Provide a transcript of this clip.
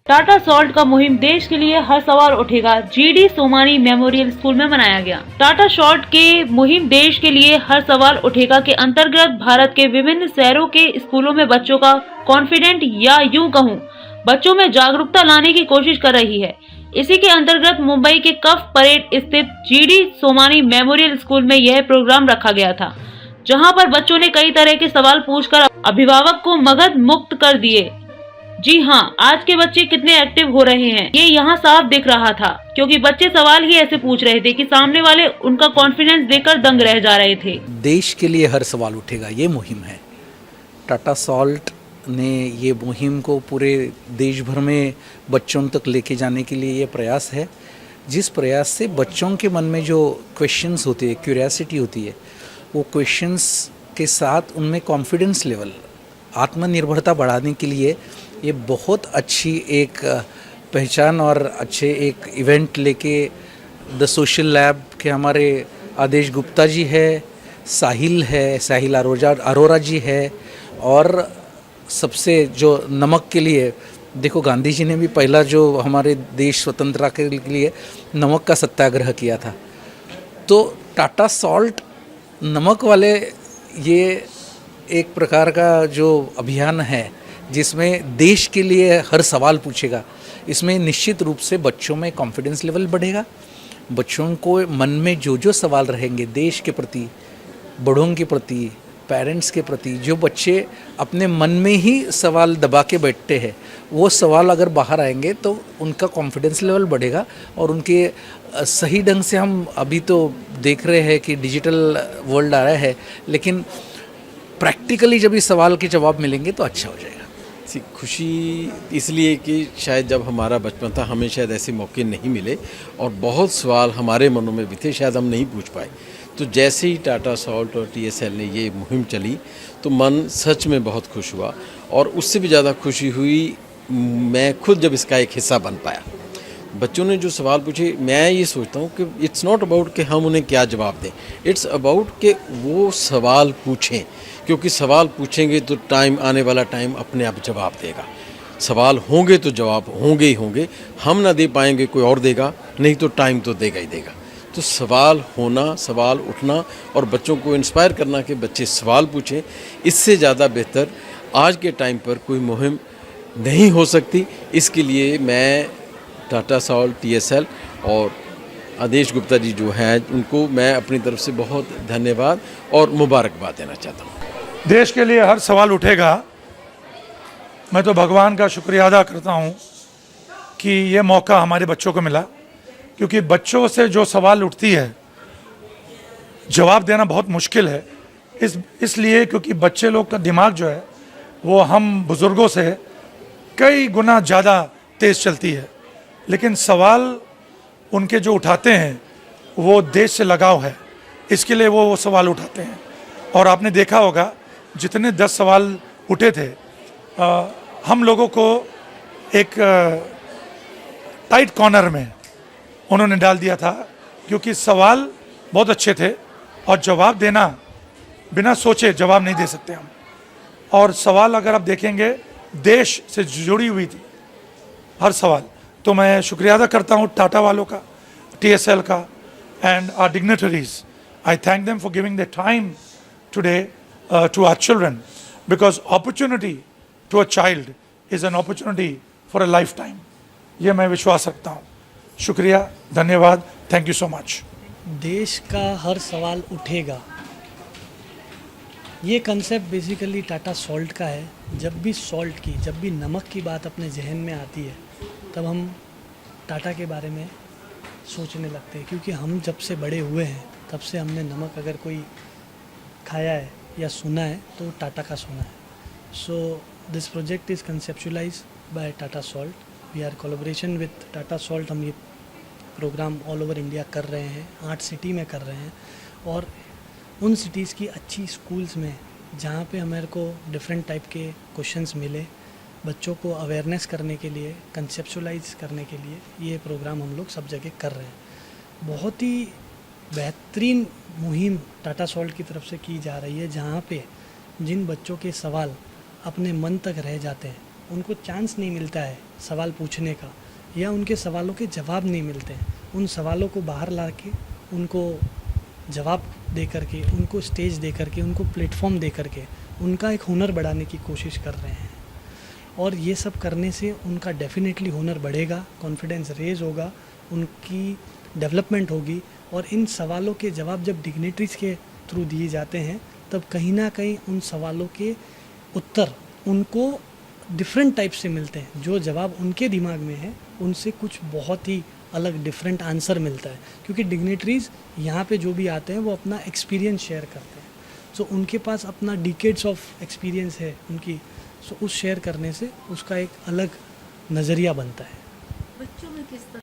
Tata salt का मुहिम देश के लिए हर सवाल उठेगा जीडी सोमानी मेमोरियल स्कूल में मनाया गया। टाटा सॉल्ट के मुहिम देश के लिए हर सवाल उठेगा के अंतर्गत भारत के विभिन्न शहरों के स्कूलों में बच्चों का कॉन्फिडेंट या यूं कहूं बच्चों में जागरूकता लाने की कोशिश कर रही है। इसी के अंतर्गत मुंबई के कफ परेड स्थित जीडी सोमानी मेमोरियल स्कूल में यह प्रोग्राम रखा गया था, जहां पर बच्चों ने कई तरह के सवाल पूछकर अभिभावक को मगध मुक्त कर दिए। जी हाँ, आज के बच्चे कितने एक्टिव हो रहे हैं ये यहाँ साफ दिख रहा था, क्योंकि बच्चे सवाल ही ऐसे पूछ रहे थे कि सामने वाले उनका कॉन्फिडेंस देखकर दंग रह जा रहे थे। देश के लिए हर सवाल उठेगा, ये मुहिम है। टाटा सॉल्ट ने ये मुहिम को पूरे देश भर में बच्चों तक लेके जाने के लिए ये प्रयास है, जिस प्रयास से बच्चों के मन में जो क्वेश्चंस होते हैं, क्यूरियोसिटी होती है, वो क्वेश्चंस के साथ उनमें कॉन्फिडेंस लेवल, आत्मनिर्भरता बढ़ाने के लिए ये बहुत अच्छी एक पहचान और अच्छे एक इवेंट लेके द सोशल लैब के हमारे आदेश गुप्ता जी है, साहिल अरोरा जी है, और सबसे जो नमक के लिए, देखो गांधी जी ने भी पहला जो हमारे देश स्वतंत्रता के लिए नमक का सत्याग्रह किया था, तो टाटा सॉल्ट नमक वाले ये एक प्रकार का जो अभियान है जिसमें देश के लिए हर सवाल पूछेगा। इसमें निश्चित रूप से बच्चों में कॉन्फिडेंस लेवल बढ़ेगा। बच्चों को मन में जो जो सवाल रहेंगे देश के प्रति, बड़ों के प्रति, पेरेंट्स के प्रति, जो बच्चे अपने मन में ही सवाल दबा के बैठते हैं, वो सवाल अगर बाहर आएंगे तो उनका कॉन्फिडेंस लेवल बढ़ेगा और उनके सही ढंग से, हम अभी तो देख रहे हैं कि डिजिटल वर्ल्ड आ रहा है, लेकिन प्रैक्टिकली जब इस सवाल के जवाब मिलेंगे तो अच्छा हो जाएगा। खुशी इसलिए कि शायद जब हमारा बचपन था हमें शायद ऐसे मौके नहीं मिले और बहुत सवाल हमारे मनों में भी थे, शायद हम नहीं पूछ पाए। तो जैसे ही टाटा सॉल्ट और टीएसएल ने ये मुहिम चली तो मन सच में बहुत खुश हुआ, और उससे भी ज़्यादा खुशी हुई मैं खुद जब इसका एक हिस्सा बन पाया। बच्चों ने जो सवाल पूछे, मैं ये सोचता हूँ कि इट्स नॉट अबाउट कि हम उन्हें क्या जवाब दें, इट्स अबाउट कि वो सवाल पूछें, क्योंकि सवाल पूछेंगे तो आने वाला टाइम अपने आप जवाब देगा। सवाल होंगे तो जवाब होंगे ही होंगे, हम ना दे पाएंगे कोई और देगा, नहीं तो टाइम तो देगा ही देगा। तो सवाल होना, सवाल उठना और बच्चों को इंस्पायर करना कि बच्चे सवाल पूछें, इससे ज़्यादा बेहतर आज के टाइम पर कोई मुहिम नहीं हो सकती। इसके लिए मैं टाटा सॉल्ट, टीएसएल और आदेश गुप्ता जी जो हैं, उनको मैं अपनी तरफ से बहुत धन्यवाद और मुबारकबाद देना चाहता हूँ। देश के लिए हर सवाल उठेगा। मैं तो भगवान का शुक्रिया अदा करता हूँ कि ये मौका हमारे बच्चों को मिला, क्योंकि बच्चों से जो सवाल उठती है जवाब देना बहुत मुश्किल है। इसलिए क्योंकि बच्चे लोग का दिमाग जो है वो हम बुज़ुर्गों से कई गुना ज़्यादा तेज़ चलती है, लेकिन सवाल उनके जो उठाते हैं वो देश से लगाव है, इसके लिए वो सवाल उठाते हैं। और आपने देखा होगा जितने 10 सवाल उठे थे, हम लोगों को एक टाइट कॉर्नर में उन्होंने डाल दिया था, क्योंकि सवाल बहुत अच्छे थे और जवाब देना बिना सोचे जवाब नहीं दे सकते हम। और सवाल अगर आप देखेंगे देश से जुड़ी हुई थी हर सवाल। तो मैं शुक्रिया अदा करता हूँ टाटा वालों का, टीएसएल का, and our dignitaries. I thank them for giving the time today to our children, because opportunity to a child is an opportunity for a lifetime. ये मैं विश्वास रखता हूँ। शुक्रिया, धन्यवाद, थैंक यू सो मच। देश का हर सवाल उठेगा, ये कंसेप्ट बेसिकली टाटा सॉल्ट का है। जब भी नमक की बात अपने जहन में आती है तब हम टाटा के बारे में सोचने लगते हैं, क्योंकि हम जब से बड़े हुए हैं तब से हमने नमक अगर कोई खाया है या सुना है तो टाटा का सुना है। So this project is conceptualize by Tata salt. We are collaboration with Tata salt. हम ये प्रोग्राम ऑल ओवर इंडिया कर रहे हैं, 8 सिटी में कर रहे हैं, और उन सिटीज़ की अच्छी स्कूल्स में जहाँ पे हमारे को डिफरेंट टाइप के क्वेश्चंस मिले, बच्चों को अवेयरनेस करने के लिए, कंसेप्चुलाइज करने के लिए ये प्रोग्राम हम लोग सब जगह कर रहे हैं। बहुत ही बेहतरीन मुहिम टाटा सॉल्ट की तरफ से की जा रही है, जहाँ पे जिन बच्चों के सवाल अपने मन तक रह जाते हैं उनको चांस नहीं मिलता है सवाल पूछने का, या उनके सवालों के जवाब नहीं मिलते हैं, उन सवालों को बाहर ला के उनको जवाब दे करके, उनको स्टेज दे करके, उनको प्लेटफॉर्म दे करके उनका एक हुनर बढ़ाने की कोशिश कर रहे हैं। और ये सब करने से उनका डेफिनेटली हुनर बढ़ेगा, कॉन्फिडेंस रेज होगा, उनकी डेवलपमेंट होगी। और इन सवालों के जवाब जब डिग्निटरीज के थ्रू दिए जाते हैं तब कहीं ना कहीं उन सवालों के उत्तर उनको डिफरेंट टाइप से मिलते हैं। जो जवाब उनके दिमाग में है उनसे कुछ बहुत ही अलग डिफरेंट आंसर मिलता है, क्योंकि डिग्निटरीज यहाँ पे जो भी आते हैं वो अपना एक्सपीरियंस शेयर करते हैं। सो उनके पास अपना डिकेड्स ऑफ एक्सपीरियंस है उनकी, सो उस शेयर करने से उसका एक अलग नज़रिया बनता है। बच्चों में किस तरह